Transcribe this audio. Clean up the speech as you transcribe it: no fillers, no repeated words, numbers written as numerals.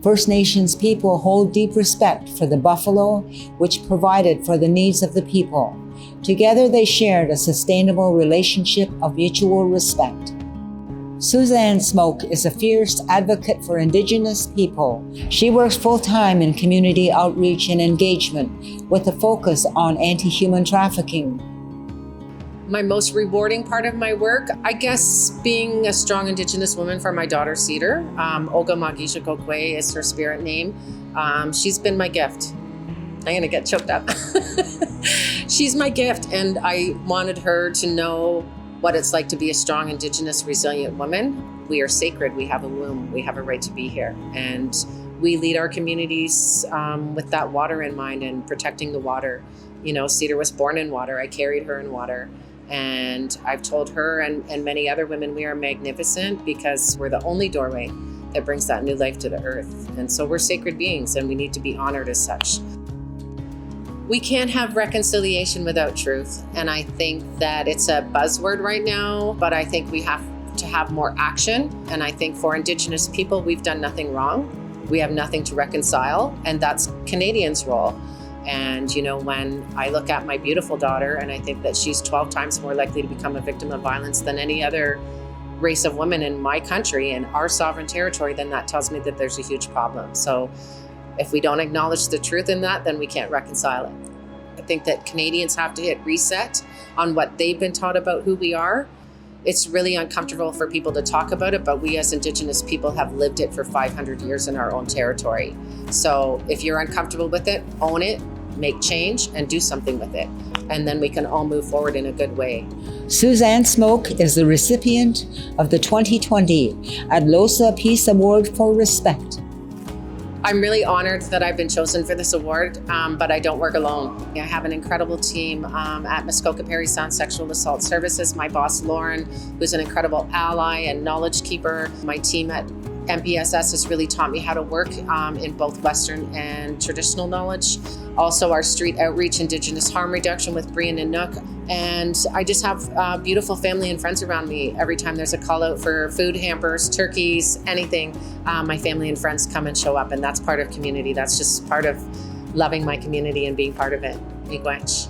First Nations people hold deep respect for the buffalo, which provided for the needs of the people. Together they shared a sustainable relationship of mutual respect. Suzanne Smoke is a fierce advocate for Indigenous people. She works full-time in community outreach and engagement with a focus on anti-human trafficking. My most rewarding part of my work, I guess, being a strong Indigenous woman for my daughter Cedar. Oga Magisha Kokwe is her spirit name. She's been my gift. I'm gonna get choked up. She's my gift, and I wanted her to know what it's like to be a strong Indigenous, resilient woman. We are sacred, we have a womb, we have a right to be here. And we lead our communities with that water in mind and protecting the water. You know, Cedar was born in water, I carried her in water. And I've told her and many other women we are magnificent because we're the only doorway that brings that new life to the earth. And so we're sacred beings and we need to be honored as such. We can't have reconciliation without truth. And I think that it's a buzzword right now, but I think we have to have more action. And I think for Indigenous people, we've done nothing wrong. We have nothing to reconcile, and that's Canadians' role. And, you know, when I look at my beautiful daughter and I think that she's 12 times more likely to become a victim of violence than any other race of women in my country and our sovereign territory, then that tells me that there's a huge problem. So if we don't acknowledge the truth in that, then we can't reconcile it. I think that Canadians have to hit reset on what they've been taught about who we are. It's really uncomfortable for people to talk about it, but we as Indigenous people have lived it for 500 years in our own territory. So if you're uncomfortable with it, own it, make change, and do something with it. And then we can all move forward in a good way. Suzanne Smoke is the recipient of the 2020 Atlohsa Peace Award for Respect. I'm really honored that I've been chosen for this award, but I don't work alone. I have an incredible team at Muskoka Parry Sound Sexual Assault Services. My boss, Lauren, who's an incredible ally and knowledge keeper. My team at MPSS has really taught me how to work in both Western and traditional knowledge. Also our street outreach, Indigenous harm reduction with Brian and Nook. And I just have beautiful family and friends around me. Every time there's a call out for food hampers, turkeys, anything, my family and friends come and show up, and that's part of community. That's just part of loving my community and being part of it. Miigwech.